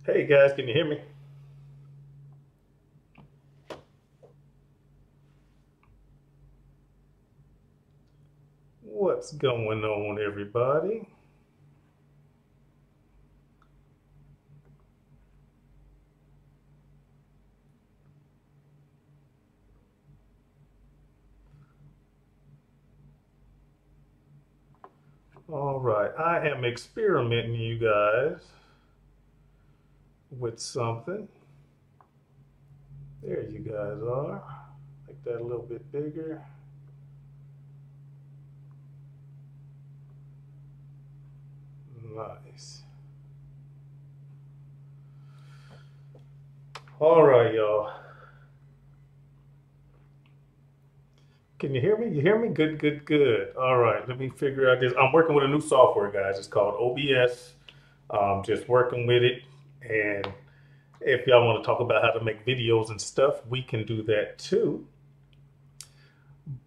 Hey guys, can you hear me? What's going on, everybody? All right, I am experimenting, you guys, with something. There you guys are. Make that a little bit bigger. Nice. All right, y'all. Can you hear me? You hear me? Good, good, good. All right, let me figure out this. I'm working with a new software, guys. It's called OBS. Just working with it. And if y'all want to talk about how to make videos and stuff, we can do that too.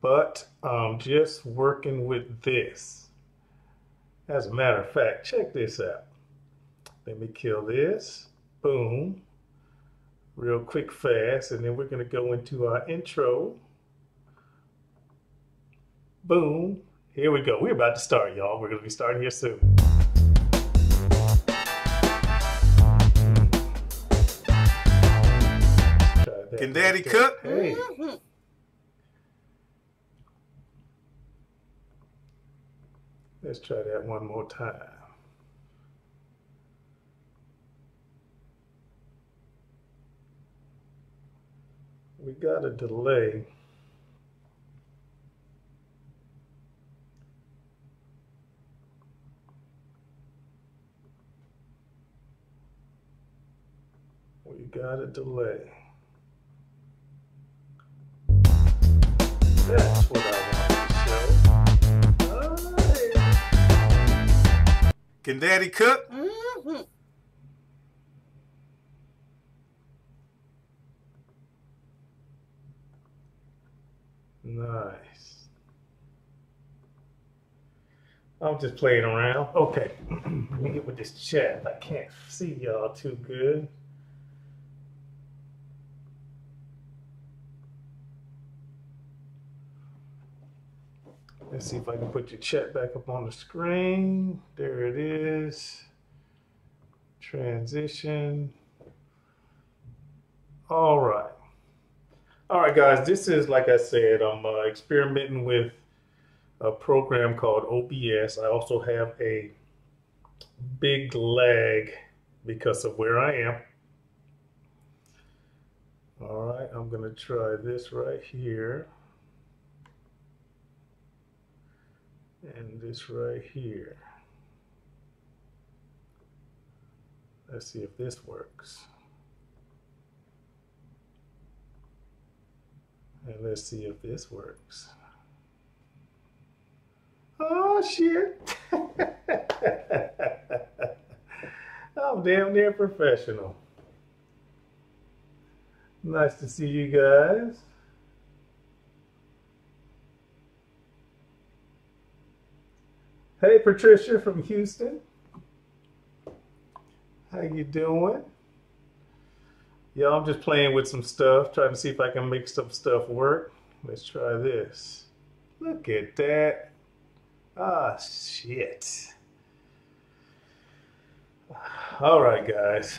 But I'm just working with this. As a matter of fact, check this out. Let me kill this. Boom. Real quick, fast. And then we're going to go into our intro. Boom. Here we go. We're about to start, y'all. We're going to be starting here soon. Can Daddy cook? Hey. Let's try that one more time. We got a delay. We got a delay. That's what I want to show. Can Daddy cook? Nice. I'm just playing around. Okay, let me get with this chat. I can't see y'all too good. Let's see if I can put your chat back up on the screen. There it is. Transition. All right. All right, guys, this is, like I said, I'm experimenting with a program called OBS. I also have a big lag because of where I am. All right, I'm going to try this right here. And this right here. Let's see if this works. And let's see if this works. Oh, shit. I'm damn near professional. Nice to see you guys. Hey, Patricia from Houston. How you doing? Yeah, I'm just playing with some stuff, trying to see if I can make some stuff work. Let's try this. Look at that. Ah, shit. All right, guys.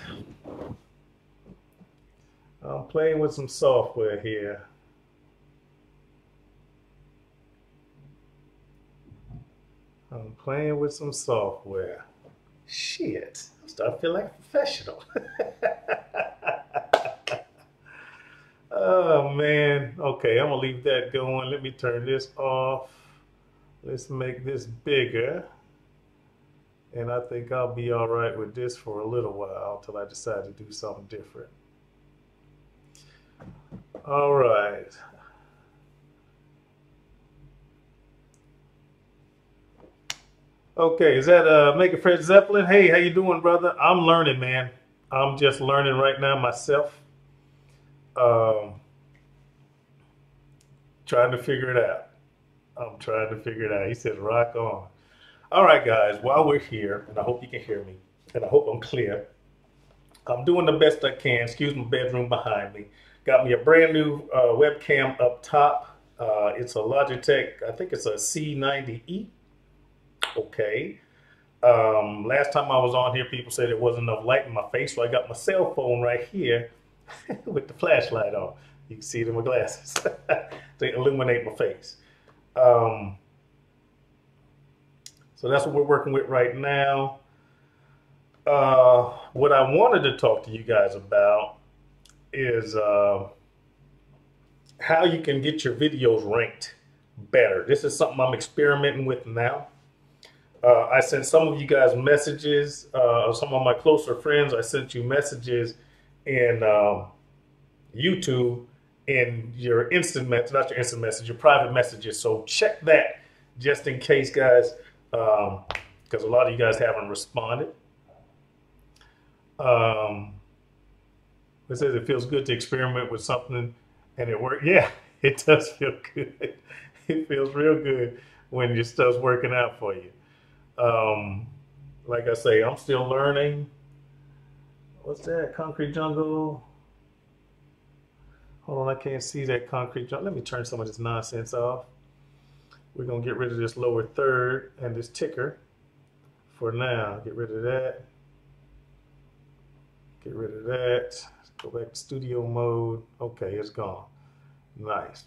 I'm playing with some software here. I'm playing with some software. Shit, I'm starting to feel like a professional. Oh, man. Okay, I'm going to leave that going. Let me turn this off. Let's make this bigger. And I think I'll be all right with this for a little while until I decide to do something different. All right. Okay, is that Make Fred Zeppelin? Hey, how you doing, brother? I'm learning, man. I'm just learning right now myself. Trying to figure it out. I'm trying to figure it out. He says, rock on. All right, guys, while we're here, and I hope you can hear me, and I hope I'm clear, I'm doing the best I can. Excuse my bedroom behind me. Got me a brand new webcam up top. It's a Logitech, I think it's a C90E. Okay. Last time I was on here, people said there wasn't enough light in my face, so I got my cell phone right here with the flashlight on. You can see it in my glasses to illuminate my face. So that's what we're working with right now. What I wanted to talk to you guys about is how you can get your videos ranked better. This is something I'm experimenting with now. I sent some of you guys messages, some of my closer friends. I sent you messages in YouTube in your instant message, not your instant message, your private messages. So check that just in case, guys, because a lot of you guys haven't responded. It says it feels good to experiment with something and it works. Yeah, it does feel good. It feels real good when your stuff's working out for you. Like I say, I'm still learning. What's that? Concrete jungle. Hold on, I can't see that concrete jungle. Let me turn some of this nonsense off. We're going to get rid of this lower third and this ticker for now. Get rid of that. Get rid of that. Let's go back to studio mode. Okay, it's gone. Nice.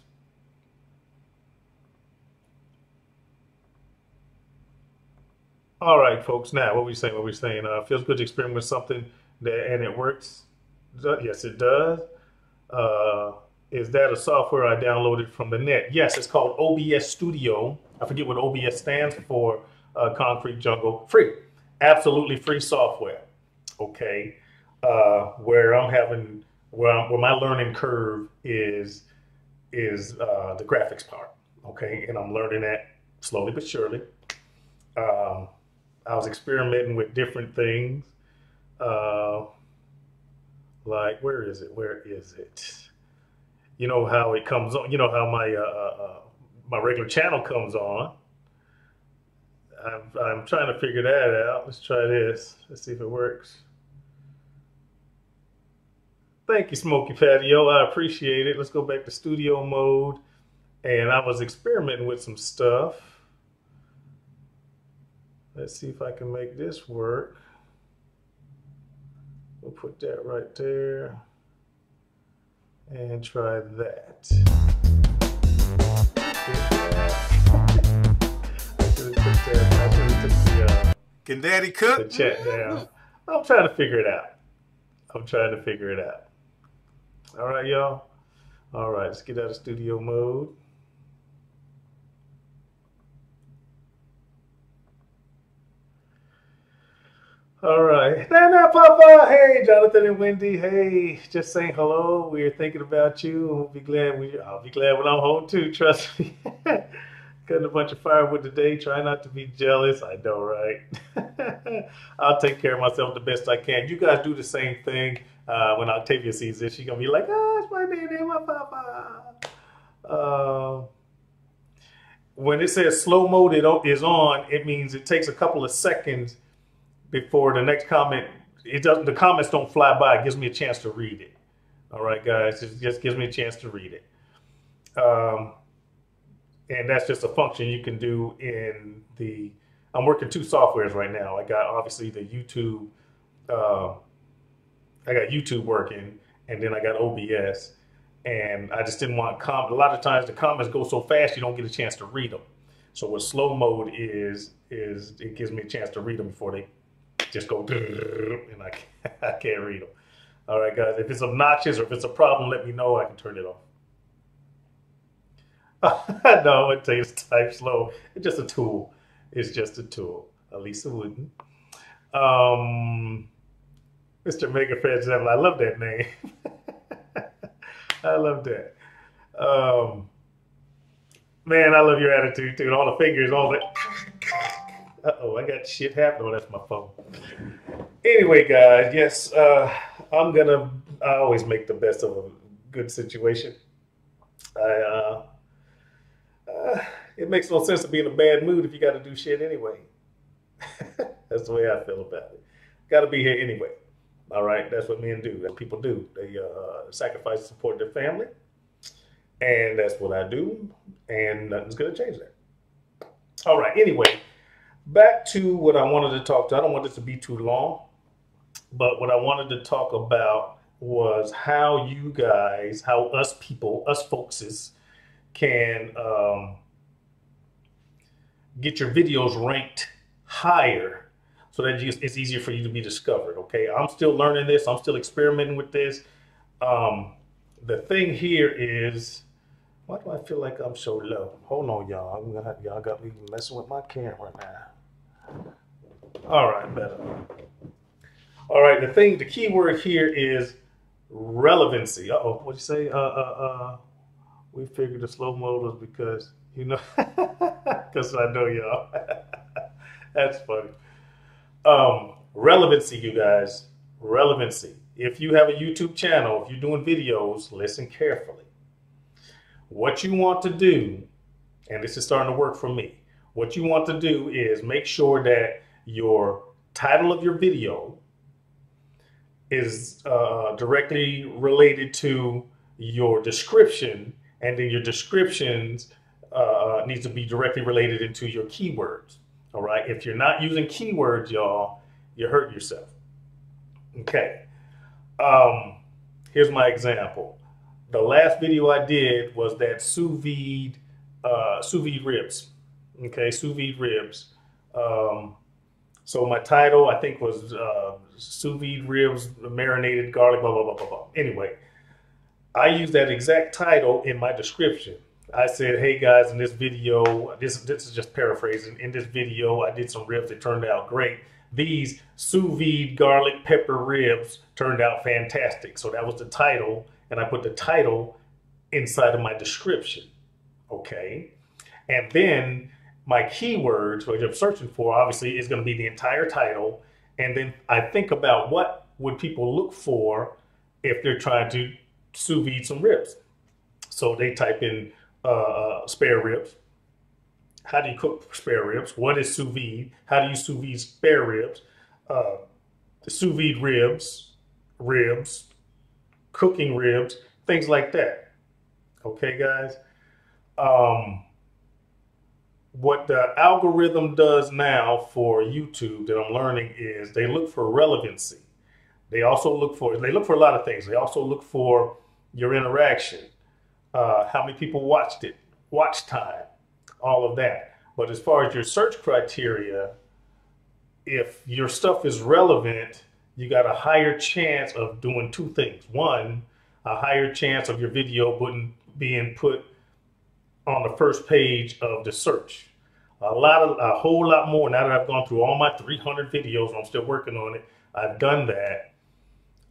All right, folks. Now, what we saying? What we saying? Feels good to experiment with something and it works. Yes, it does. Is that a software I downloaded from the net? Yes, it's called OBS Studio. I forget what OBS stands for. Concrete Jungle. Free, absolutely free software. Okay, where my learning curve is the graphics part. Okay, and I'm learning that slowly but surely. I was experimenting with different things. Like, where is it? Where is it? You know how it comes on. You know how my regular channel comes on. I'm trying to figure that out. Let's try this. Let's see if it works. Thank you, Smoky Patio. I appreciate it. Let's go back to studio mode. And I was experimenting with some stuff. Let's see if I can make this work. We'll put that right there. And try that. I should have took the Can Daddy cook? The chat down. I'm trying to figure it out. All right, y'all. All right, let's get out of studio mode. All right. Nana, Papa. Hey, Jonathan and Wendy. Hey, just saying hello. We're thinking about you. I'll be glad when I'm home too. Trust me. Cutting a bunch of firewood today. Try not to be jealous. I know, right? I'll take care of myself the best I can. You guys do the same thing. When Octavia sees this, she's gonna be like, "Oh, it's my name, my Papa." When it says slow mode is on, it means it takes a couple of seconds before the next comment. The comments don't fly by. It gives me a chance to read it. All right, guys, it just gives me a chance to read it. And that's just a function you can do in the. I'm working two softwares right now. I got obviously the YouTube. I got YouTube working, and then I got OBS. And I just didn't want a lot of times the comments go so fast you don't get a chance to read them. So what slow mode is it gives me a chance to read them before they just go and I can't read them. All right, guys. If it's obnoxious or if it's a problem, let me know. I can turn it off. No, it takes type slow. It's just a tool. It's just a tool. Elisa Wooden. Mr. Mega Fed 7. I love that name. I love that. Man, I love your attitude too. All the fingers, all that. Uh-oh, I got shit happening. Oh, that's my phone. Anyway, guys, yes, I always make the best of a good situation. It makes no sense to be in a bad mood if you got to do shit anyway. That's the way I feel about it. Got to be here anyway. All right, that's what men do. That's what people do. They sacrifice to support their family, and that's what I do. And nothing's gonna change that. All right. Anyway, back to what I wanted to talk to. I don't want this to be too long, but what I wanted to talk about was how you guys, how us people, us folkses, can get your videos ranked higher so that it's easier for you to be discovered. Okay, I'm still learning this. I'm still experimenting with this. The thing here is, why do I feel like I'm so low? Hold on, y'all. Y'all got me messing with my camera now. All right, better. All right, the key word here is relevancy. Uh-oh, what'd you say? We figured the slow mode was because, you know, because I know y'all. That's funny. Relevancy, you guys. Relevancy. If you have a YouTube channel, if you're doing videos, listen carefully. What you want to do, and this is starting to work for me, what you want to do is make sure that your title of your video is directly related to your description, and then your descriptions needs to be directly related into your keywords. All right. If you're not using keywords, y'all, you hurt yourself. Okay. Here's my example. The last video I did was that sous vide ribs. Okay, sous vide ribs. So my title, I think, was sous vide ribs, marinated garlic, blah, blah, blah, blah, blah. Anyway, I used that exact title in my description. I said, hey guys, in this video, this is just paraphrasing. In this video, I did some ribs that turned out great. These sous vide garlic pepper ribs turned out fantastic. So that was the title, and I put the title inside of my description. Okay. And then my keywords, which I'm searching for, obviously, is going to be the entire title. And then I think about what would people look for if they're trying to sous vide some ribs. So they type in spare ribs. How do you cook spare ribs? What is sous vide? How do you sous vide spare ribs? Sous vide ribs, cooking ribs, things like that. Okay, guys? What the algorithm does now for YouTube that I'm learning is they look for relevancy. They also look for a lot of things. They also look for your interaction, how many people watched it, watch time, all of that. But as far as your search criteria, if your stuff is relevant, you got a higher chance of doing two things. One, a higher chance of your video being put on the first page of the search. A whole lot more. Now that I've gone through all my 300 videos, I'm still working on it. I've done that.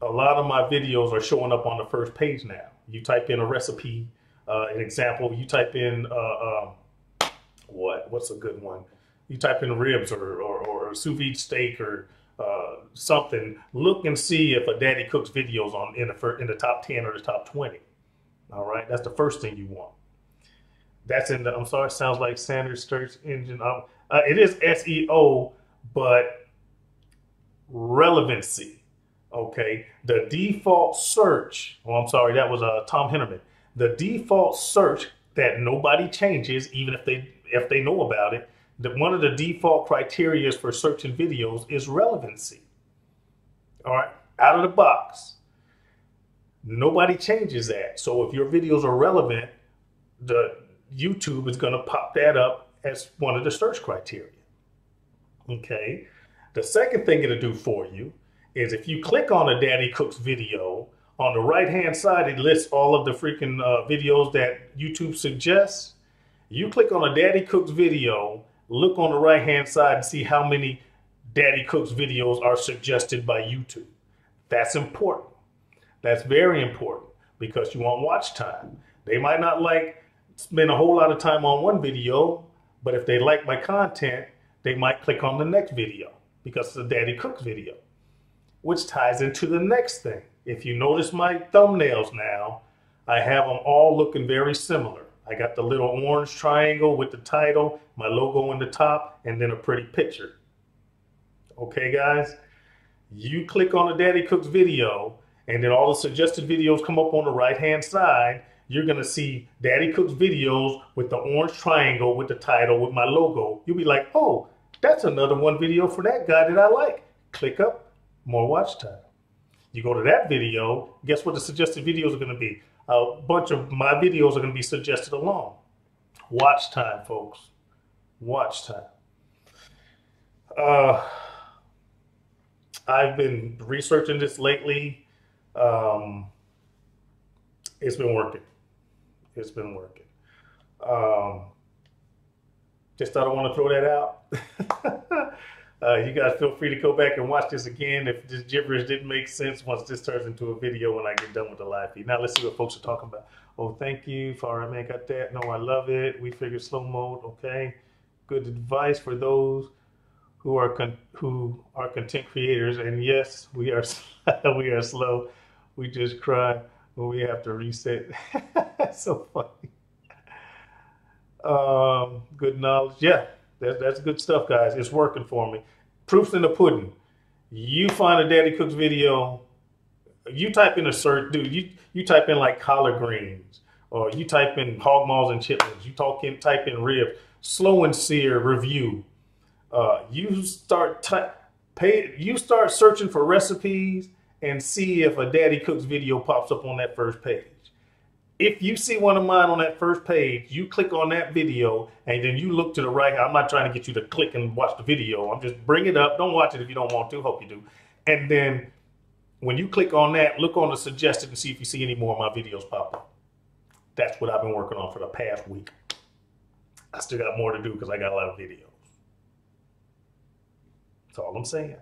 A lot of my videos are showing up on the first page now. You type in a recipe, an example. You type in what's a good one? You type in ribs or sous vide steak or something. Look and see if a Daddy Cooks videos in the top 10 or the top 20. All right, that's the first thing you want. That's in the, I'm sorry, it sounds like Sanders search engine. It is SEO, but relevancy. Okay. The default search, I'm sorry, that was Tom Hennerman. The default search that nobody changes, even if they know about it, one of the default criteria for searching videos is relevancy. All right. Out of the box. Nobody changes that. So if your videos are relevant, the YouTube is going to pop that up as one of the search criteria. Okay. The second thing it'll do for you is if you click on a Daddy Cooks video, on the right-hand side, it lists all of the freaking videos that YouTube suggests. You click on a Daddy Cooks video, look on the right-hand side and see how many Daddy Cooks videos are suggested by YouTube. That's important. That's very important because you want watch time. They might not spend a whole lot of time on one video, but if they like my content, they might click on the next video because it's a Daddy Cooks video, which ties into the next thing. If you notice my thumbnails now, I have them all looking very similar. I got the little orange triangle with the title, my logo in the top, and then a pretty picture. Okay, guys? You click on the Daddy Cooks video, and then all the suggested videos come up on the right-hand side. You're going to see Daddy Cooks videos with the orange triangle with the title with my logo. You'll be like, oh, that's another one video for that guy that I like. Click up, more watch time. You go to that video, guess what the suggested videos are going to be? A bunch of my videos are going to be suggested along. Watch time, folks. Watch time. I've been researching this lately. It's been working. It's been working. Just thought I want to throw that out. You guys feel free to go back and watch this again if this gibberish didn't make sense once this turns into a video when I get done with the live feed. Now let's see what folks are talking about. Oh, thank you. All right, man, got that. No, I love it. We figured slow mode. Okay. Good advice for those who are content creators. And yes, we are we are slow. We just cry when we have to reset. That's so funny. Good knowledge. Yeah, that's good stuff, guys. It's working for me. Proof's in the pudding. You find a Daddy Cooks video, you type in a search, dude, you type in like collard greens, or you type in hog maws and chitlins, type in ribs, slow and sear review. You start searching for recipes and see if a Daddy Cooks video pops up on that first page. If you see one of mine on that first page, you click on that video and then you look to the right. I'm not trying to get you to click and watch the video. I'm just bring it up. Don't watch it if you don't want to. Hope you do. And then when you click on that, look on the suggested and see if you see any more of my videos pop up. That's what I've been working on for the past week. I still got more to do because I got a lot of videos. That's all I'm saying.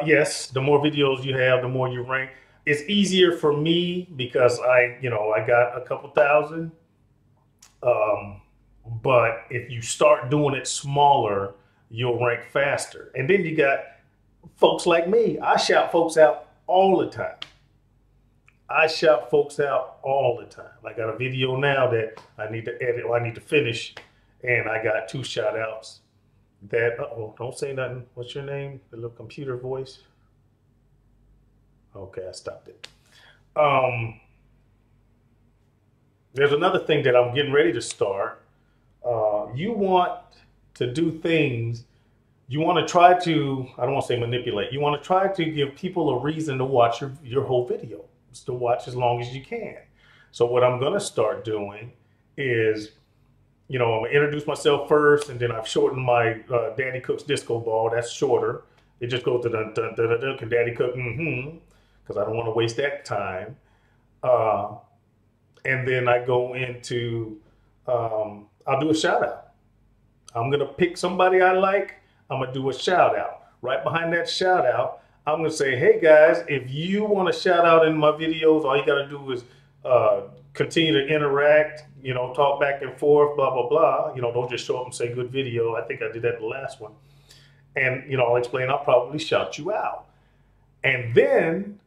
Yes, the more videos you have, the more you rank. It's easier for me because I got a couple thousand. But if you start doing it smaller, you'll rank faster. And then you got folks like me. I shout folks out all the time. I shout folks out all the time. I got a video now that I need to edit or I need to finish, and I got 2 shout outs. That, don't say nothing. What's your name? The little computer voice. Okay, I stopped it. There's another thing that I'm getting ready to start. You want to do things, you want to try to, I don't want to say manipulate, you want to try to give people a reason to watch your whole video, to watch as long as you can. So what I'm going to start doing is, I'm going to introduce myself first, and then I've shortened my Daddy Cooks disco ball. That's shorter. It just goes to the can Daddy Cook, because I don't want to waste that time. And then I go into, I'll do a shout out. I'm going to pick somebody I like. I'm going to do a shout out. Right behind that shout out, I'm going to say, hey guys, if you want to shout out in my videos, all you got to do is continue to interact, talk back and forth, blah, blah, blah. Don't just show up and say good video. I think I did that in the last one. And, I'll explain, I'll probably shout you out. And then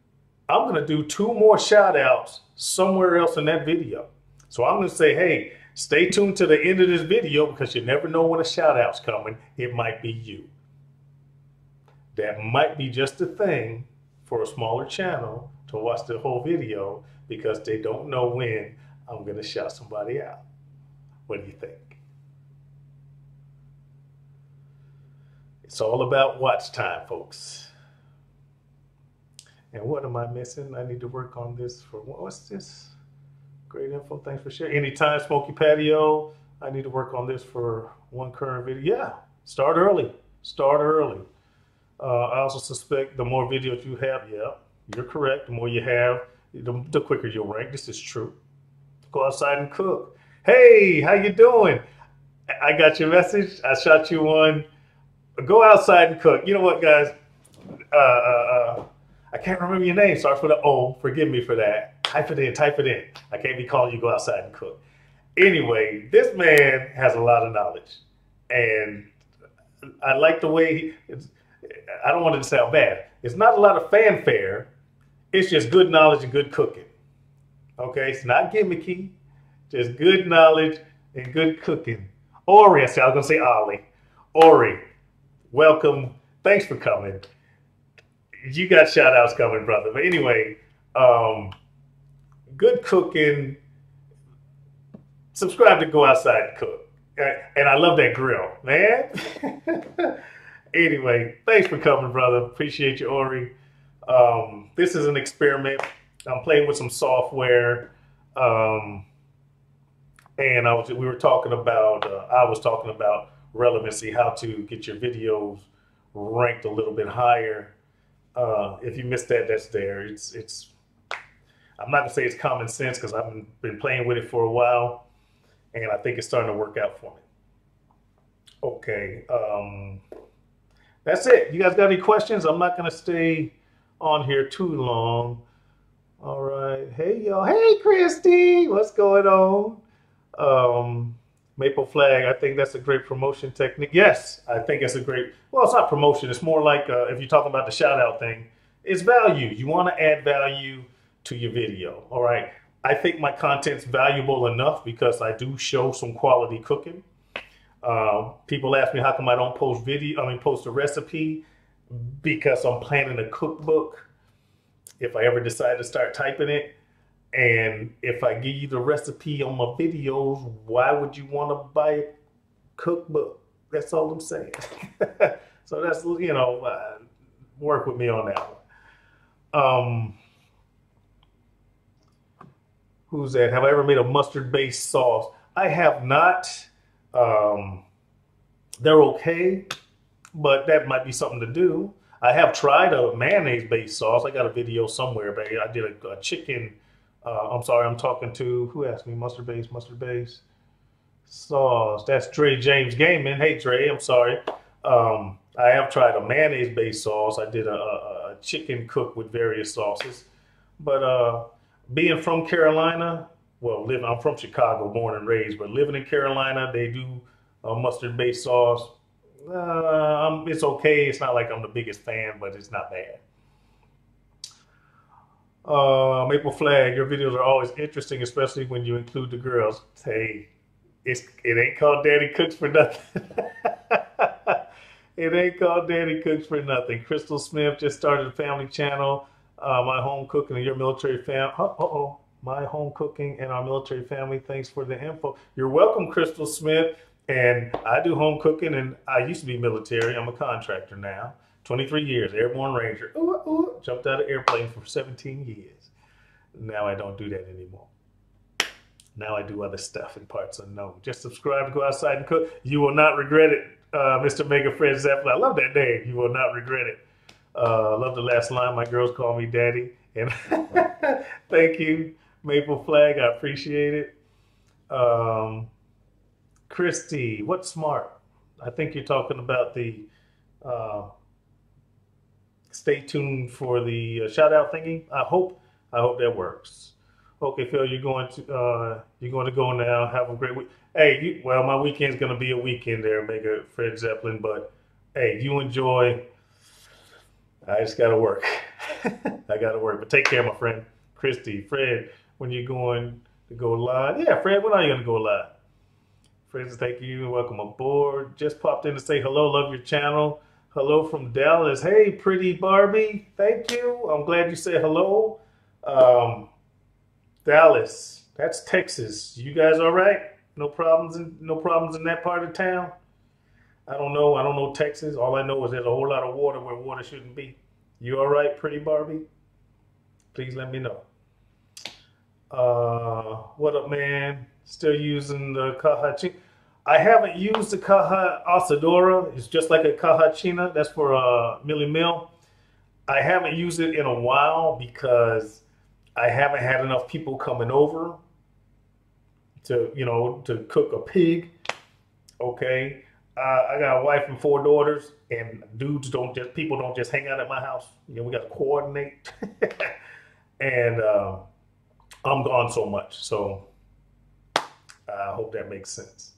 I'm going to do 2 more shout outs somewhere else in that video. So I'm going to say, hey, stay tuned to the end of this video because you never know when a shout out's coming. It might be you. That might be just a thing for a smaller channel to watch the whole video because they don't know when I'm going to shout somebody out. What do you think? It's all about watch time, folks. And what am I missing? I need to work on this for, what's this? Great info, thanks for sharing. Anytime, Smoky Patio. I need to work on this for one current video. Yeah, start early. Start early. I also suspect the more videos you have, yeah, you're correct. The more you have, the quicker you'll rank. This is true. Go outside and cook. Hey, how you doing? I got your message. I shot you one. Go outside and cook. You know what, guys? I can't remember your name. Starts with an O. Forgive me for that. Type it in. Type it in. I can't be calling you go outside and cook. Anyway, this man has a lot of knowledge. And I like the way I don't want it to sound bad. It's not a lot of fanfare. It's just good knowledge and good cooking. Okay? It's not gimmicky. Just good knowledge and good cooking. Ori, I was going to say Ollie. Ori, welcome. thanks for coming. You got shout outs coming, brother. But anyway, good cooking. Subscribe to Go Outside and Cook. And I love that grill, man. Anyway, thanks for coming, brother. Appreciate you, Ori. This is an experiment. I'm playing with some software. And we were talking about, I was talking about relevancy, how to get your videos ranked a little bit higher. If you missed that, that's there. I'm not gonna say it's common sense because I've been playing with it for a while, and I think it's starting to work out for me. Okay, that's it. You guys got any questions? I'm not gonna stay on here too long. All right. Hey y'all. Hey Christy, what's going on? Maple flag. I think that's a great promotion technique. Yes, I think it's a great. Well, it's not promotion. It's more like if you're talking about the shout out thing, it's value. You want to add value to your video. All right. I think my content's valuable enough because I do show some quality cooking. People ask me how come I don't post a recipe, because I'm planning a cookbook. If I ever decide to start typing it, and if I give you the recipe on my videos, why would you want to buy a cookbook? That's all I'm saying. So that's, work with me on that one. Who's that? Have I ever made a mustard-based sauce? I have not. They're okay, but that might be something to do. I have tried a mayonnaise-based sauce. I got a video somewhere, but I did a chicken. I'm sorry, I'm talking to, who asked me? Mustard-based sauce. That's Dre James Gaming. Hey, Dre, I'm sorry. I have tried a mayonnaise-based sauce. I did a chicken cook with various sauces. But being from Carolina, well, I'm from Chicago, born and raised, but living in Carolina, they do a mustard-based sauce. It's okay. It's not like I'm the biggest fan, but it's not bad. Maple Flag, your videos are always interesting, especially when you include the girls. Hey, it ain't called Daddy Cooks for nothing. It ain't called Daddy Cooks for nothing. Crystal Smith just started a family channel. My home cooking and your military family. My home cooking and our military family. Thanks for the info. You're welcome, Crystal Smith. And I do home cooking, and I used to be military. I'm a contractor now. 23 years, airborne ranger. Jumped out of airplane for 17 years. Now I don't do that anymore. Now I do other stuff in parts unknown. Just subscribe to Go Outside and Cook. You will not regret it, Mr. Mega Fred Zeppelin. I love that name. You will not regret it. Love the last line. My girls call me daddy. And thank you, Maple Flag. I appreciate it. Christy, what's smart? I think you're talking about the stay tuned for the shout out thingy. I hope that works. Okay, Phil, you're going to go now. Have a great week. Hey, well, my weekend's gonna be a weekend there, Mega Fred Zeppelin. But hey, you enjoy. I just gotta work. I gotta work. But take care, my friend. Christy, Fred, when you're going to go live? Yeah, Fred, when are you gonna go live? Fred, thank you. Welcome aboard. Just popped in to say hello. Love your channel. Hello from Dallas. Hey, pretty Barbie. Thank you. I'm glad you said hello. Dallas. That's Texas. You guys all right? No problems in that part of town? I don't know. I don't know Texas. All I know is there's a whole lot of water where water shouldn't be. You all right, pretty Barbie? Please let me know. What up, man? Still using the caja china. I haven't used the caja asadora. It's just like a caja china. That's for Millie Mill. I haven't used it in a while because I haven't had enough people coming over to cook a pig. Okay. I got a wife and 4 daughters, and people don't just hang out at my house. We got to coordinate. And I'm gone so much. So I hope that makes sense.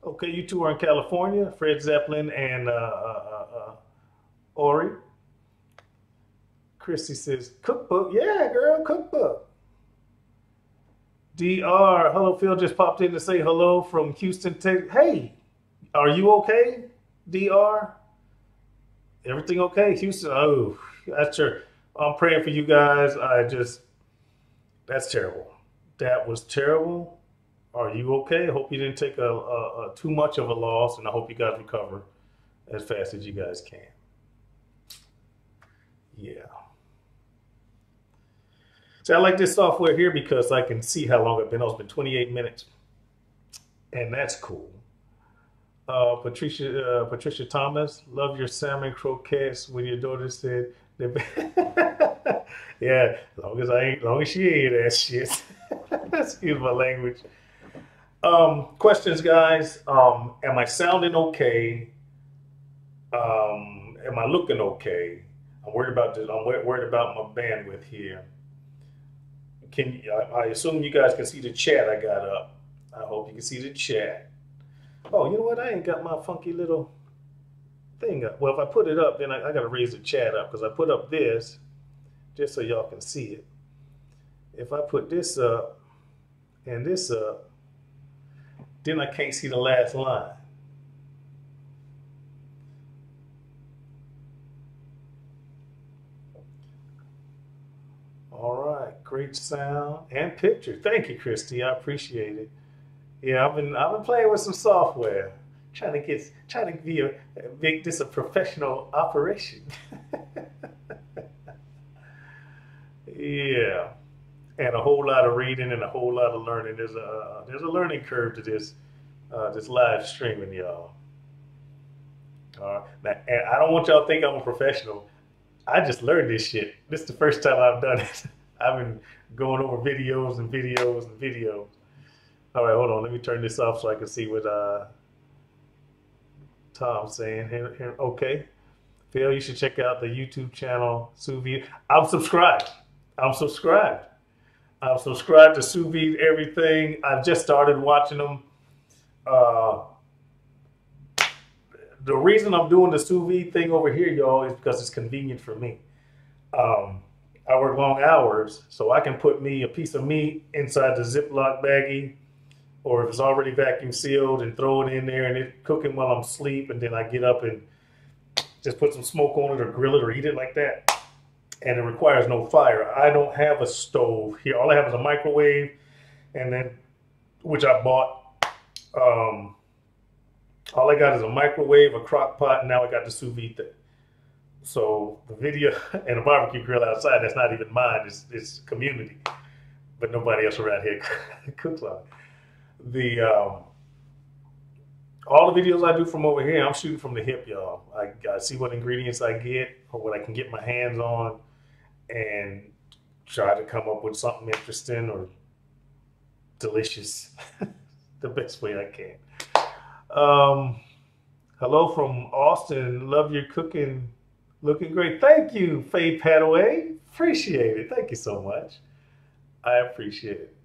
Okay, you two are in California, Fred Zeppelin and Ori. Christy says, cookbook. Yeah, girl, cookbook. DR, hello, Phil just popped in to say hello from Houston, Texas. Hey, Are you okay, DR? Everything okay? Houston, oh, that's your, I'm praying for you guys. That's terrible. That was terrible. Are you okay? I hope you didn't take a too much of a loss, and I hope you guys recover as fast as you guys can. Yeah. So I like this software here because I can see how long I've been on. It's been 28 minutes, and that's cool. Patricia Thomas, love your salmon croquettes when your daughter said, yeah, long as she ain't that shit. Excuse my language. Questions, guys. Am I sounding okay? Am I looking okay? I'm worried about this. I'm worried about my bandwidth here. I assume you guys can see the chat I got up. I hope you can see the chat. Oh, you know what? I ain't got my funky little thing up. Well, if I put it up, then I got to raise the chat up because I put up this just so y'all can see it. If I put this up and this up, then I can't see the last line. All right, great sound and picture. Thank you, Christy. I appreciate it. Yeah, I've been playing with some software, trying to make this a professional operation. Yeah, and a whole lot of reading and a whole lot of learning. There's a learning curve to this live streaming, y'all. Now, and I don't want y'all to think I'm a professional. I just learned this shit. This is the first time I've done it. I've been going over videos and videos and videos. All right, hold on. Let me turn this off so I can see what Tom's saying here. Okay. Phil, you should check out the YouTube channel, Sous Vide. I'm subscribed. I'm subscribed. I'm subscribed to Sous Vide Everything. I've just started watching them. The reason I'm doing the sous vide thing over here, y'all, is because it's convenient for me. I work long hours, so I can put me a piece of meat inside the Ziploc baggie, or if it's already vacuum sealed, and throw it in there and it's cooking while I'm asleep, and then I get up and just put some smoke on it or grill it or eat it like that. And it requires no fire. I don't have a stove here. All I have is a microwave, and then, which I bought. All I got is a microwave, a crock pot, and now I got the sous vide thing. So the video and a barbecue grill outside, that's not even mine, it's community. But nobody else around here cooks on it. All the videos I do from over here, I'm shooting from the hip, y'all. I see what ingredients I get or what I can get my hands on and try to come up with something interesting or delicious the best way I can. Hello from Austin. Love your cooking. Looking great. Thank you, Faye Padaway. Appreciate it. Thank you so much. I appreciate it.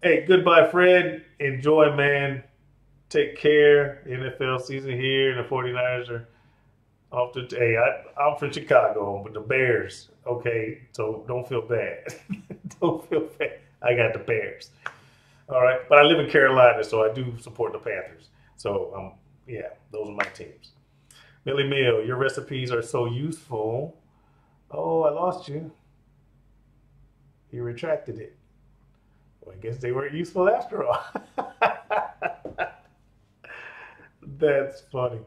Hey, goodbye, Fred. Enjoy, man. Take care. NFL season here, and the 49ers are off the. Hey, I'm from Chicago, but the Bears. Okay, so don't feel bad. Don't feel bad. I got the Bears. All right, but I live in Carolina, so I do support the Panthers. So, yeah, those are my teams. Millie Mill, your recipes are so useful. Oh, I lost you. You retracted it. Well, I guess they weren't useful after all. That's funny.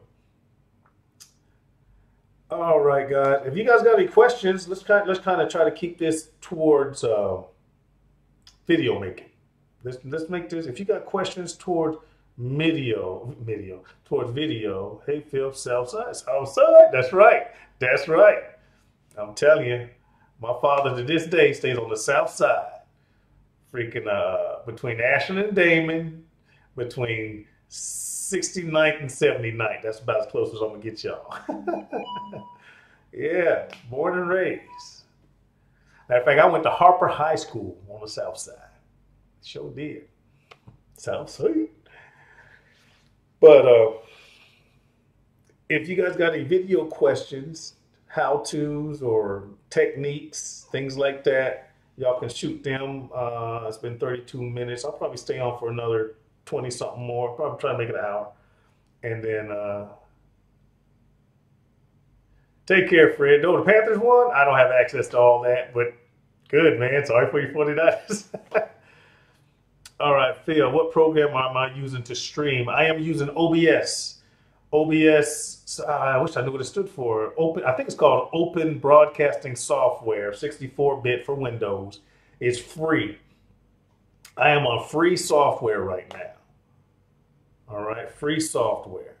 All right, guys. If you guys got any questions, let's kind of try to keep this towards video making. Let's make this. If you got questions towards towards video. Hey, Phil, Southside. That's right. That's right. I'm telling you, my father to this day stays on the South Side. Freaking between Ashland and Damon, between 69th and 79th. That's about as close as I'm gonna get y'all. Yeah, born and raised. Matter of fact, I went to Harper High School on the South Side. Sure did. South Side. But if you guys got any video questions, how-tos or techniques, things like that, y'all can shoot them. It's been 32 minutes. I'll probably stay on for another 20-something more. Probably try to make it an hour. And then take care, Fred. No, the Panthers won. I don't have access to all that, but good, man. Sorry for your 49ers. All right, Phil, what program am I using to stream? I am using OBS. OBS, I wish I knew what it stood for. Open, I think it's called Open Broadcasting Software, 64-bit for Windows. It's free. I am on free software right now. All right, free software.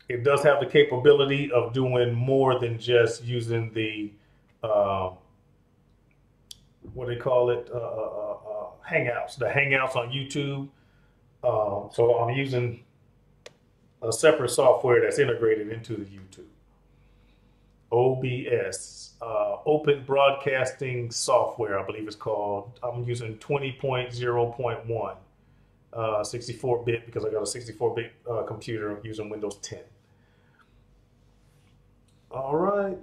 It does have the capability of doing more than just using the what do they call it? Hangouts. The Hangouts on YouTube. So I'm using a separate software that's integrated into the YouTube. OBS, Open Broadcasting Software, I believe it's called. I'm using 20.0.1, 64-bit because I got a 64-bit computer using Windows 10. All right.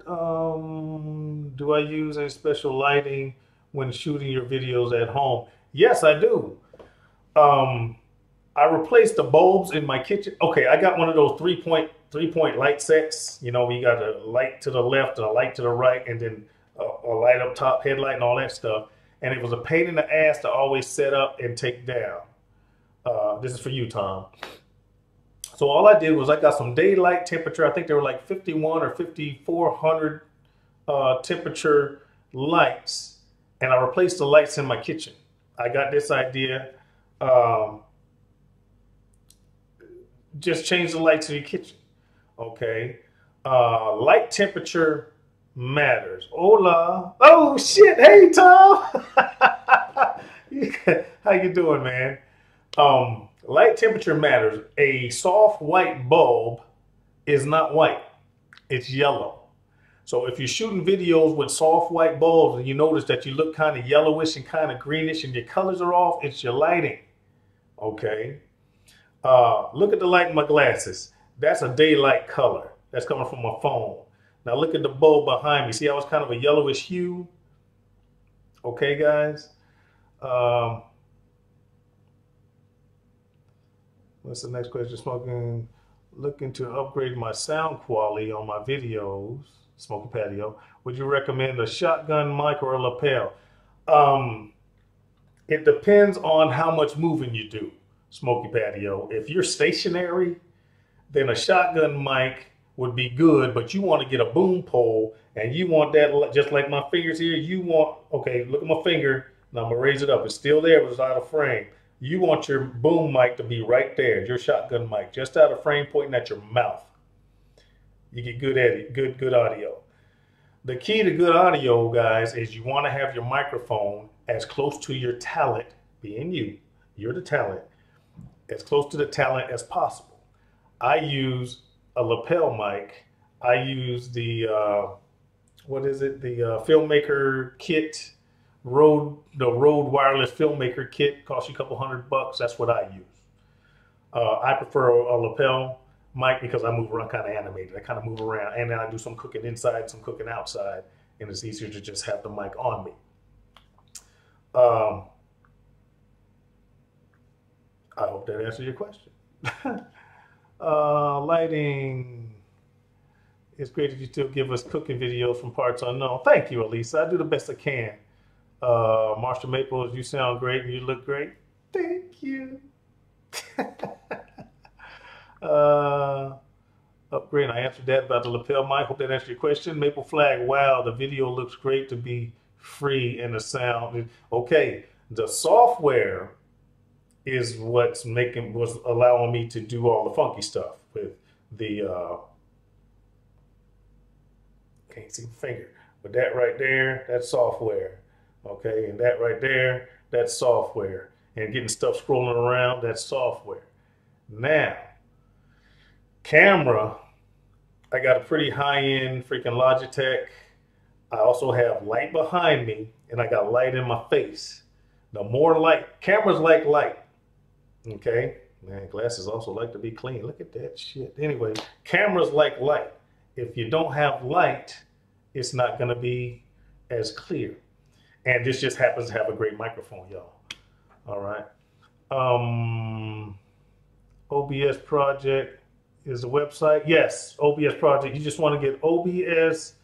Do I use any special lighting when shooting your videos at home? Yes, I do. I replaced the bulbs in my kitchen. Okay, I got one of those three-point light sets. You know, you got a light to the left and a light to the right, and then a light up top, headlight, and all that stuff. And it was a pain in the ass to always set up and take down. This is for you, Tom. So all I did was I got some daylight temperature. I think they were like 51 or 5400 temperature lights, and I replaced the lights in my kitchen. I got this idea. Just change the lights in your kitchen. Okay. Light temperature matters. Hola. Oh shit. Hey Tom. How you doing, man? Light temperature matters. A soft white bulb is not white. It's yellow. So if you're shooting videos with soft white bulbs and you notice that you look kind of yellowish and kind of greenish and your colors are off, it's your lighting. Okay. Look at the light in my glasses. That's a daylight color. That's coming from my phone. Now look at the bulb behind me. See how it's kind of a yellowish hue? Okay, guys. What's the next question? Looking to upgrade my sound quality on my videos. Smoky Patio. Would you recommend a shotgun mic or a lapel? It depends on how much moving you do. Smoky Patio. If you're stationary, then a shotgun mic would be good, but you want to get a boom pole and you want that just like my fingers here. You want, okay, look at my finger. Now I'm going to raise it up. It's still there, but it's out of frame. You want your boom mic to be right there, your shotgun mic, just out of frame pointing at your mouth. You get good at it, good audio. The key to good audio, guys, is you want to have your microphone as close to your talent, being you're the talent, as close to the talent as possible. I use a lapel mic. I use the, what is it? The Filmmaker kit, the Rode wireless Filmmaker kit, costs you a couple $100. That's what I use. I prefer a lapel mic because I move around kind of animated. I kind of move around, and then I do some cooking inside, some cooking outside, and it's easier to just have the mic on me. I hope that answers your question. Lighting. It's great that you still give us cooking videos from parts unknown. Thank you, Elisa. I do the best I can. Marshall Maples, you sound great and you look great. Thank you. Upgrade. I answered that about the lapel mic. Hope that answered your question. Maple Flag. Wow, the video looks great to be free and the sound. Okay, the software is what's allowing me to do all the funky stuff with the can't see my finger, but that right there, that's software. Okay, and that right there, that's software. And getting stuff scrolling around, that's software. Now, camera, I got a pretty high-end freaking Logitech. I also have light behind me, and I got light in my face. The more light, cameras like light. Okay, man, glasses also like to be clean. Look at that shit. Anyway, cameras like light. If you don't have light, it's not going to be as clear. And this just happens to have a great microphone, y'all. All right. OBS project is the website. Yes, OBS project. You just want to get OBS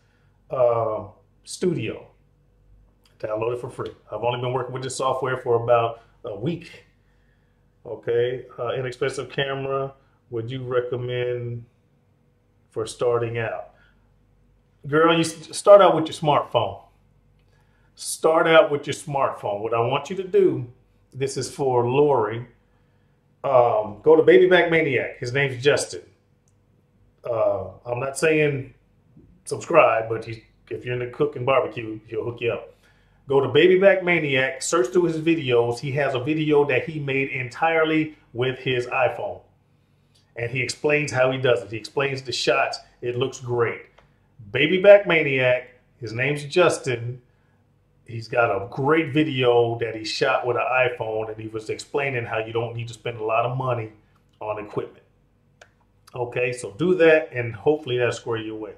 Studio. Download it for free. I've only been working with this software for about a week. Okay, inexpensive camera. Would you recommend for starting out? Girl, you start out with your smartphone. Start out with your smartphone. What I want you to do, this is for Lori. Go to Baby Back Maniac. His name's Justin. I'm not saying subscribe, but if you're into cooking barbecue, he'll hook you up. Go to Baby Back Maniac, search through his videos. He has a video that he made entirely with his iPhone. And he explains how he does it. He explains the shots. It looks great. Baby Back Maniac, his name's Justin. He's got a great video that he shot with an iPhone, and he was explaining how you don't need to spend a lot of money on equipment. Okay, so do that, and hopefully that'll square you away.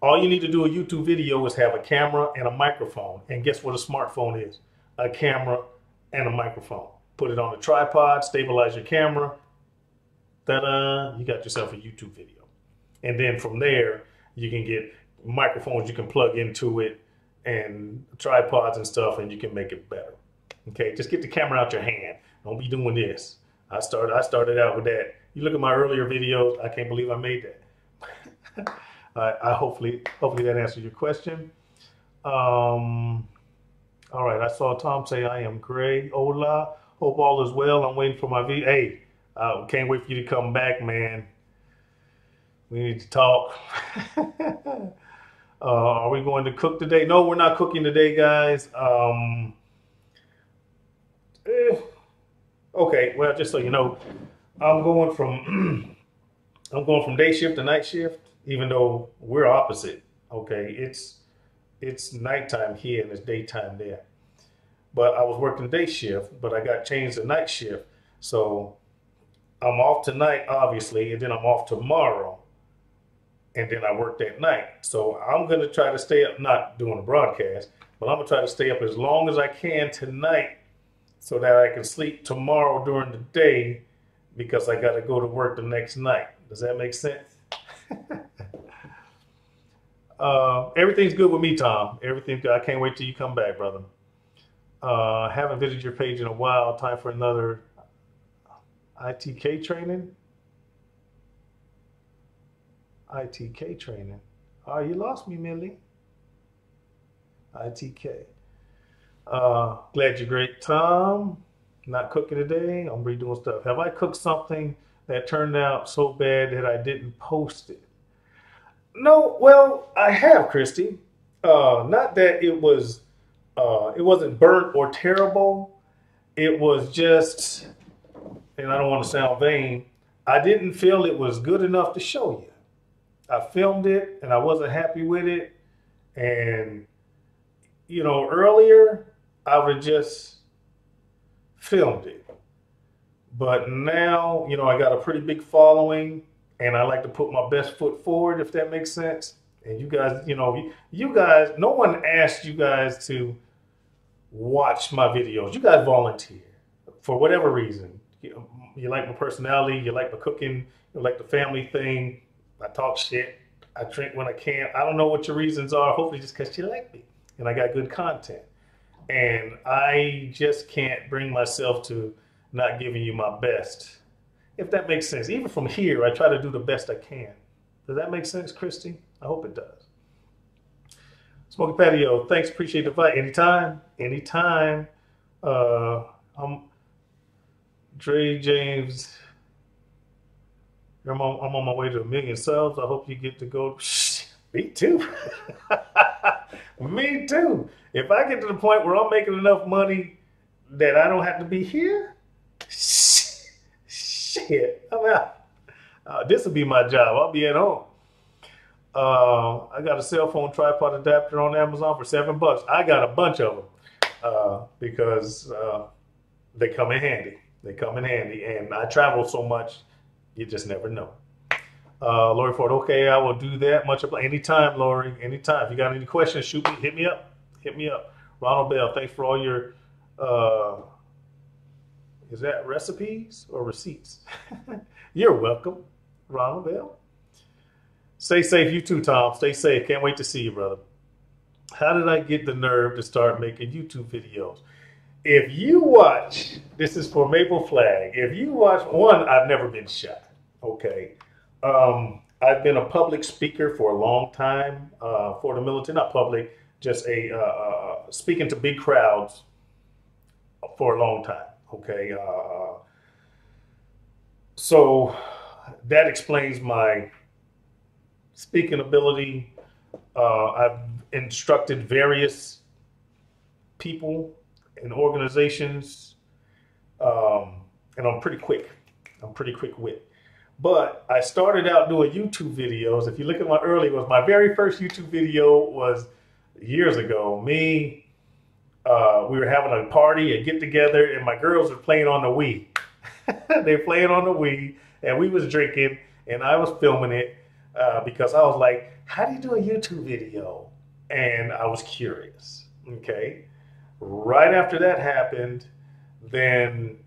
All you need to do a YouTube video is have a camera and a microphone. And guess what a smartphone is? A camera and a microphone. Put it on a tripod, stabilize your camera. Ta-da! You got yourself a YouTube video. And then from there, you can get microphones you can plug into it and tripods and stuff, and you can make it better. Okay, just get the camera out your hand. Don't be doing this. I started out with that. You look at my earlier videos, I can't believe I made that. Hopefully that answers your question. All right, I saw Tom say I am great. Hola, hope all is well. I'm waiting for my video. Hey, can't wait for you to come back, man. We need to talk. Are we going to cook today? No, we're not cooking today, guys. Okay, well, just so you know, I'm going from day shift to night shift, even though we're opposite. Okay, it's nighttime here and it's daytime there. But I was working day shift, but I got changed to night shift. So I'm off tonight, obviously, and then I'm off tomorrow. And then I work that night. So I'm going to try to stay up, not doing a broadcast, but I'm going to try to stay up as long as I can tonight so that I can sleep tomorrow during the day because I got to go to work the next night. Does that make sense? Everything's good with me, Tom. Everything's good. I can't wait till you come back, brother. Haven't visited your page in a while. Time for another ITK training. ITK training. Oh, you lost me, Millie. ITK. Glad you're great, Tom. Not cooking today. I'm redoing stuff. Have I cooked something that turned out so bad that I didn't post it? No, well, I have, Christy. Not that it wasn't burnt or terrible. It was just, and I don't want to sound vain, I didn't feel it was good enough to show you. I filmed it and I wasn't happy with it. And, you know, earlier I would have just filmed it. But now, you know, I got a pretty big following and I like to put my best foot forward, if that makes sense. And you guys, you know, you guys, no one asked you guys to watch my videos. You guys volunteer for whatever reason. You like my personality, you like my cooking, you like the family thing. I talk shit. I drink when I can. I don't know what your reasons are. Hopefully just because you like me and I got good content. And I just can't bring myself to not giving you my best. If that makes sense. Even from here, I try to do the best I can. Does that make sense, Christy? I hope it does. Smoky Patio, thanks. Appreciate the invite. Anytime. Anytime. I'm Dre James. I'm on my way to 1 million subs. I hope you get to go. Me too. Me too. If I get to the point where I'm making enough money that I don't have to be here, shit, I'm out. This will be my job. I'll be at home. I got a cell phone tripod adapter on Amazon for $7. I got a bunch of them because they come in handy. They come in handy, and I travel so much. You just never know. Lori Ford, okay, I will do that. Much obliged. Anytime, Lori, anytime. If you got any questions, shoot me, hit me up. Hit me up. Ronald Bell, thanks for all your Is that recipes or receipts? You're welcome, Ronald Bell. Stay safe, you too, Tom. Stay safe. Can't wait to see you, brother. How did I get the nerve to start making YouTube videos? If you watch, this is for Maple Flag. If you watch, one, I've never been shy. Okay. I've been a public speaker for a long time for the military, not public, just speaking to big crowds for a long time. Okay. So that explains my speaking ability. I've instructed various people and organizations, and I'm pretty quick. I'm pretty quick wit. But I started out doing YouTube videos. If you look at my early ones, my very first YouTube video was years ago. We were having a party, a get together, and my girls were playing on the Wii. They were playing on the Wii, and we was drinking, and I was filming it because I was like, how do you do a YouTube video? And I was curious, okay? Right after that happened, then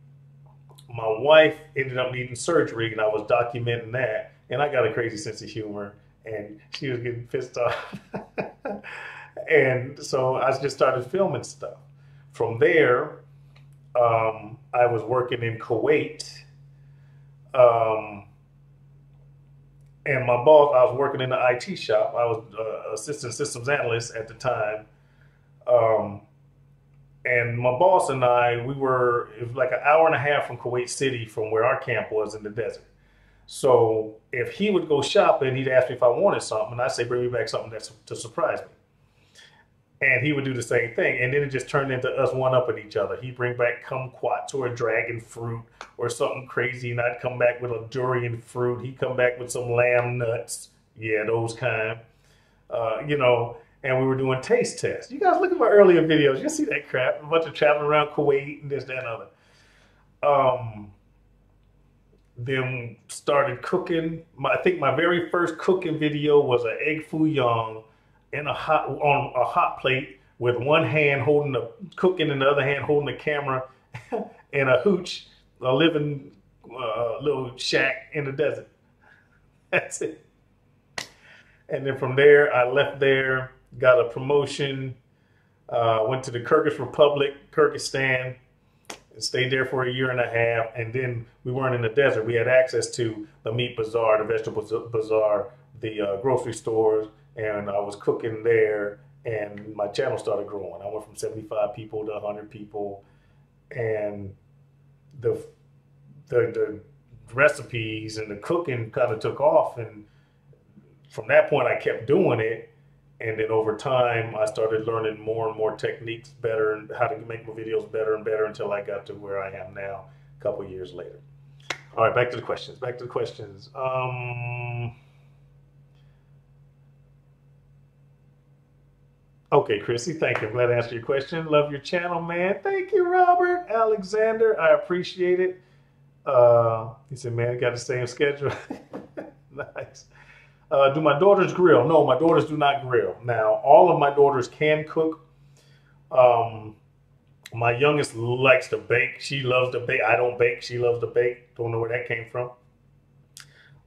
my wife ended up needing surgery, and I was documenting that, and I got a crazy sense of humor, and she was getting pissed off. And so I just started filming stuff. From there, I was working in Kuwait, and my boss, I was working in the IT shop. I was assistant systems analyst at the time. And my boss and I, it was like an hour and a half from Kuwait City from where our camp was in the desert. So if he would go shopping, he'd ask me if I wanted something, and I'd say, bring me back something that's to surprise me. And he would do the same thing. And then it just turned into us one-upping each other. He'd bring back kumquats or a dragon fruit or something crazy, and I'd come back with a durian fruit. He'd come back with some lamb nuts. Yeah, those kind. And we were doing taste tests. You guys look at my earlier videos. You'll see that crap. A bunch of traveling around Kuwait and this, that, and other. Then started cooking. I think my very first cooking video was an egg foo young on a hot plate with one hand holding the cooking and the other hand holding the camera and a hooch, a living little shack in the desert. That's it. And then from there, I left there, got a promotion, went to the Kyrgyz Republic, Kyrgyzstan, and stayed there for a year and a half. And then we weren't in the desert. We had access to the meat bazaar, the vegetable bazaar, the grocery stores, and I was cooking there, and my channel started growing. I went from 75 people to 100 people, and the recipes and the cooking kind of took off, and from that point I kept doing it, and then over time I started learning more and more techniques better and how to make my videos better and better until I got to where I am now a couple years later. All right, back to the questions. Okay, Chrissy, thank you. I'm glad to answer your question. Love your channel, man. Thank you, Robert Alexander. I appreciate it. He said, man, got the same schedule. Nice. Do my daughters grill? No, my daughters do not grill. Now, all of my daughters can cook. My youngest likes to bake. She loves to bake. I don't bake. She loves to bake. Don't know where that came from.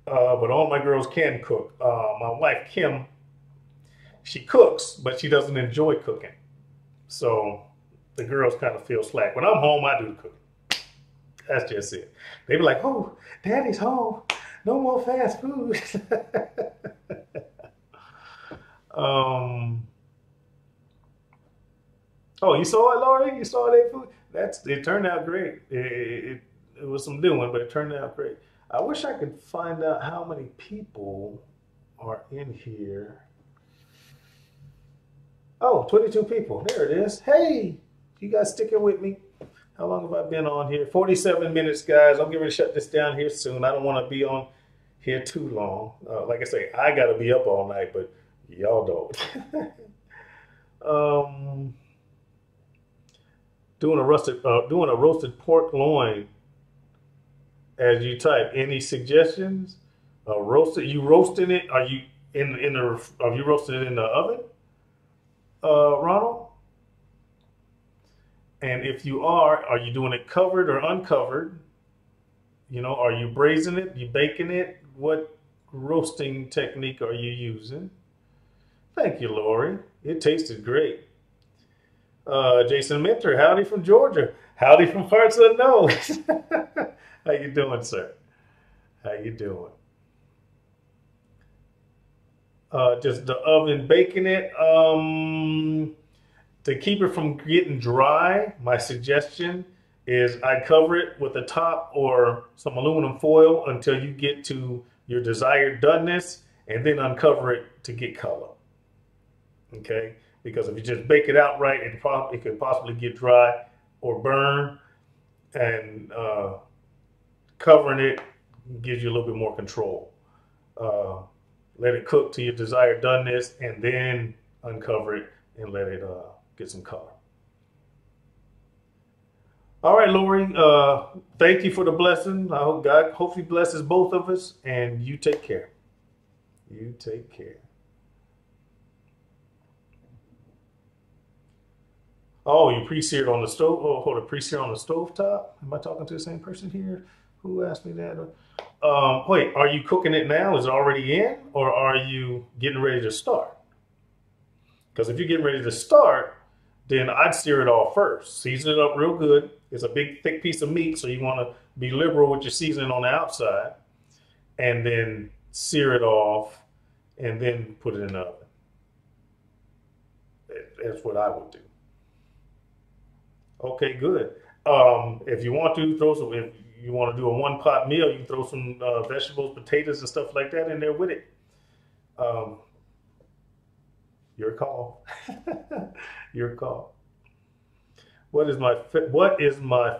But all my girls can cook. My wife, Kim, she cooks, but she doesn't enjoy cooking. So the girls kind of feel slack. When I'm home, I do the cooking. That's just it. They be like, oh, Daddy's home. No more fast food. Oh, you saw it, Laurie? You saw that food? It turned out great. It was some doing, but it turned out great. I wish I could find out how many people are in here. Oh, 22 people. There it is. Hey, you guys sticking with me? How long have I been on here? 47 minutes, guys. I'm getting ready to shut this down here soon. I don't want to be on here too long. Like I say, I got to be up all night, but y'all don't. Doing a roasted pork loin as you type. Any suggestions? Roasted? You roasting it? Are you Have you roasted it in the oven, Ronald? And if you are you doing it covered or uncovered? You know, are you braising it? You baking it? What roasting technique are you using? Thank you, Lori. It tasted great. Jason Minter, howdy from Georgia. Howdy from parts unknown. How you doing, sir? How you doing? Just the oven baking it. To keep it from getting dry, my suggestion is I cover it with a top or some aluminum foil until you get to your desired doneness, and then uncover it to get color. Okay, because if you just bake it outright, it could possibly get dry or burn, and covering it gives you a little bit more control. Let it cook to your desired doneness, and then uncover it and let it get some color. All right, Lori, thank you for the blessing. I hope God hopefully blesses both of us, and you take care. You take care. Oh, you pre-seared on the stove? Oh, hold on, pre-seared on the stove top? Am I talking to the same person here? Who asked me that? Wait, are you cooking it now? Is it already in, or are you getting ready to start? Because if you're getting ready to start, then I'd sear it off first. Season it up real good. It's a big, thick piece of meat, so you want to be liberal with your seasoning on the outside, and then sear it off, and then put it in the oven. That's what I would do. Okay, good. If you want to throw some, if you want to do a one-pot meal, you can throw some vegetables, potatoes, and stuff like that in there with it. Your call. Your call. What is my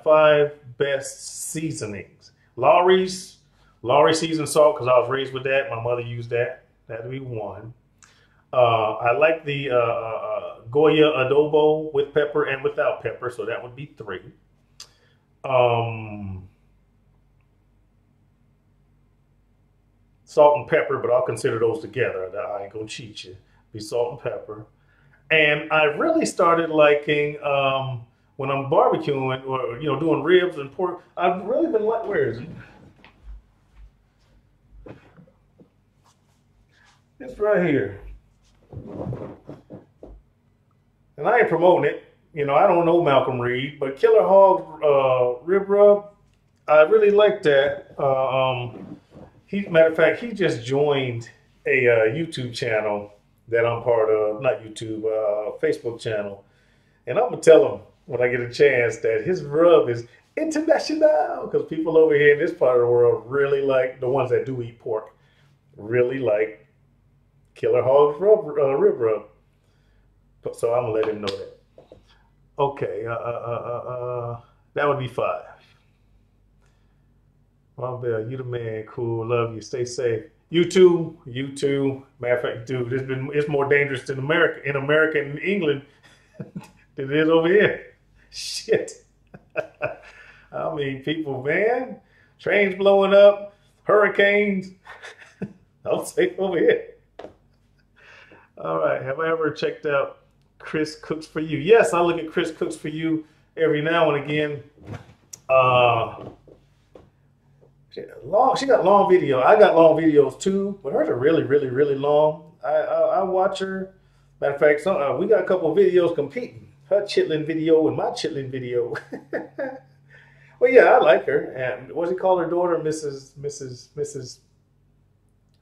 5 best seasonings? Lowry seasoned salt, because I was raised with that. My mother used that. That'd be 1. I like the Goya adobo with pepper and without pepper, so that would be 3. Salt and pepper, but I'll consider those together. I ain't gonna cheat you. Be salt and pepper. And I really started liking when I'm barbecuing or doing ribs and pork. I've really been like, where is it? It's right here. And I ain't promoting it. I don't know Malcolm Reed, but Killer Hog rib rub, I really like that. Matter of fact, he just joined a YouTube channel that I'm part of, not YouTube, Facebook channel. And I'm going to tell him when I get a chance that his rub is international, because people over here in this part of the world really like, the ones that do eat pork, really like Killer Hog's rib rub. So I'm going to let him know that. Okay, that would be 5. Mom Bell, you the man, cool, love you, stay safe. You too. Matter of fact, dude, it's more dangerous in America and England than it is over here. Shit. I mean, people, man, trains blowing up, hurricanes. I'm safe over here. All right, have I ever checked out Chris Cooks For You? Yes, I look at Chris Cooks For You every now and again. She got long video. I got long videos too, but hers are really, really, really long. I watch her. Matter of fact, we got a couple of videos competing. Her chitlin video and my chitlin video. Well, yeah, I like her. And what does he call her daughter? Mrs.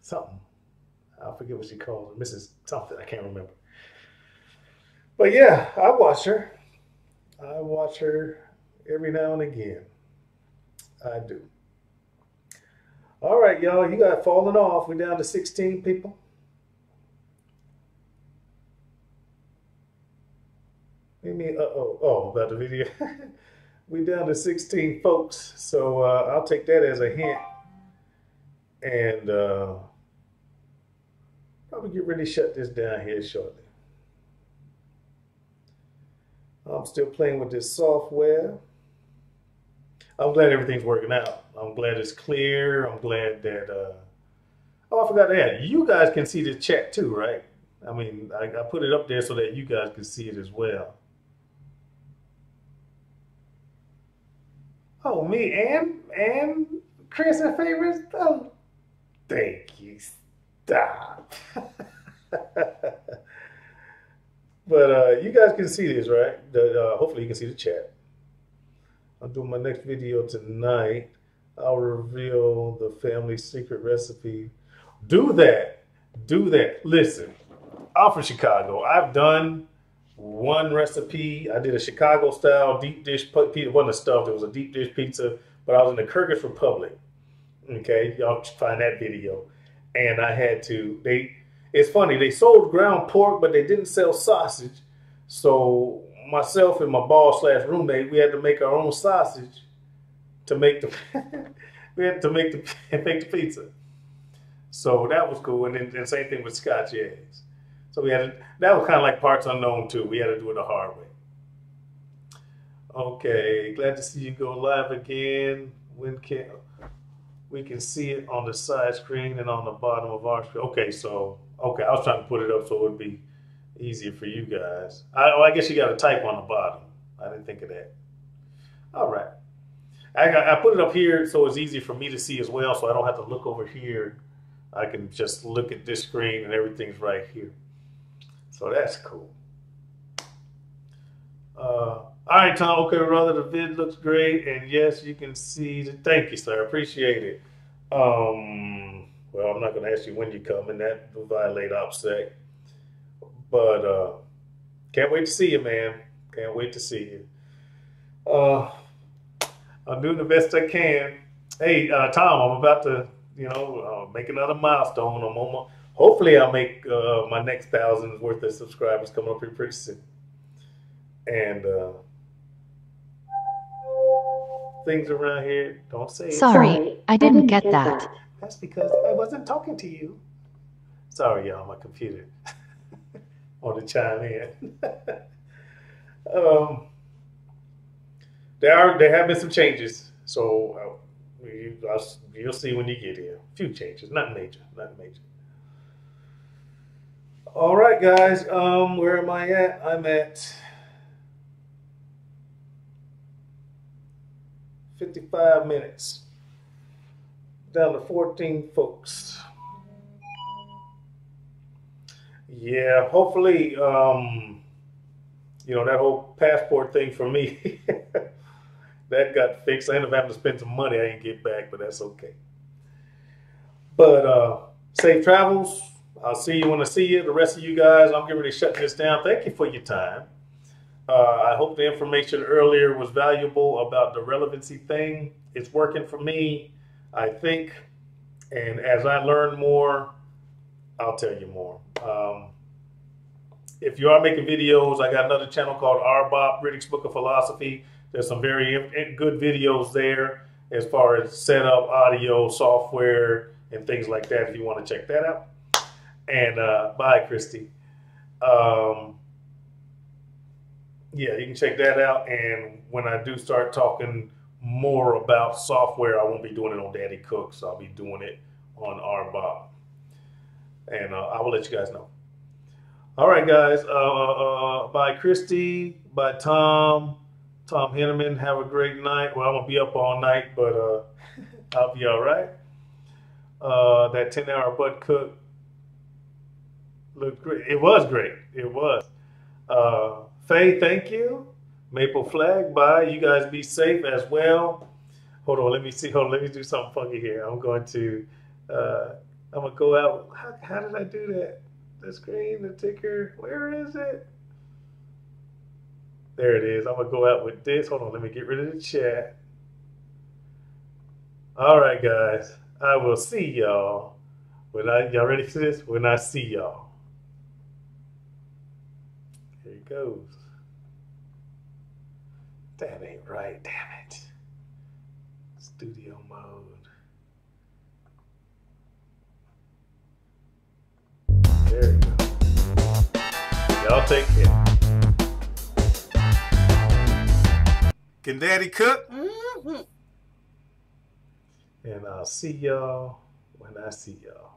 something. I forget what she calls her. Mrs. something. I can't remember. But yeah, I watch her. I watch her every now and again. I do. All right, y'all, you got falling off. We're down to 16 people. About the video. We're down to 16 folks, so I'll take that as a hint. And probably get ready to shut this down here shortly. I'm still playing with this software. I'm glad everything's working out. I'm glad it's clear. I'm glad that, oh, I forgot to add, you guys can see the chat too, right? I mean, I put it up there so that you guys can see it as well. Oh, me and Chris and favorites. Oh, thank you. Stop. But you guys can see this, right? Hopefully you can see the chat. I'll do my next video tonight. I'll reveal the family secret recipe. Do that. Do that. Listen, I'm from Chicago. I've done one recipe. I did a Chicago style deep dish pizza. It wasn't a stuffed, it was a deep dish pizza, but I was in the Kyrgyz Republic. Okay, y'all find that video. And I had to, it's funny, they sold ground pork, but they didn't sell sausage. So myself and my boss slash roommate, we had to make our own sausage to make the we had to make the pizza. So that was cool. And then same thing with Scotch eggs. So we had to, that was kind of like parts unknown too. We had to do it the hard way. Okay, glad to see you go live again. When can we can see it on the side screen and on the bottom of our screen? Okay, so I was trying to put it up so it would be easier for you guys. I guess you got to type on the bottom. I didn't think of that. All right. I put it up here so it's easy for me to see as well, so I don't have to look over here. I can just look at this screen and everything's right here. So that's cool. All right, Tom. Okay, brother, the vid looks great, and yes, you can see. Thank you, sir. Appreciate it. Well, I'm not going to ask you when you come, and that will violate OPSEC. But can't wait to see you, man. Can't wait to see you. I'm doing the best I can. Hey, Tom, I'm about to, make another milestone. Hopefully, I'll make my next 1,000 worth of subscribers coming up here pretty soon. And things around here, don't say it. Sorry, I didn't get that. That's because I wasn't talking to you. Sorry, y'all, my computer. Want to chime in. There have been some changes, so you'll see when you get here. A few changes, not major. All right, guys. Where am I at? I'm at 55 minutes. Down to 14 folks. Yeah, hopefully, that whole passport thing for me, that got fixed. I ended up having to spend some money I didn't get back, but that's okay. But safe travels. I'll see you when I see you. The rest of you guys, I'm getting ready to shut this down. Thank you for your time. I hope the information earlier was valuable about the relevancy thing. It's working for me, I think. And as I learn more, I'll tell you more. If you are making videos, I got another channel called RBOP, British Book of Philosophy. There's some very good videos there as far as setup, audio, software, and things like that if you want to check that out. And bye, Christy. Yeah, you can check that out. And when I do start talking more about software, I won't be doing it on Daddy Cooks. I'll be doing it on RBOP. And I will let you guys know. All right, guys. Bye, Christy. Bye, Tom. Tom Henneman. Have a great night. Well, I'm going to be up all night, but I'll be all right. That 10-hour butt cook looked great. It was great. It was. Faye, thank you. Maple Flag, bye. You guys be safe as well. Hold on, let me see. Hold on, let me do something funky here. I'm going to go out. How did I do that? The screen, the ticker, where is it? There it is. I'm going to go out with this. Hold on, let me get rid of the chat. All right, guys. I will see y'all. Y'all ready for this? When I see y'all. Here it goes. That ain't right, damn it. Studio mode. There we go. Y'all take care. Can Daddy cook? And I'll see y'all when I see y'all.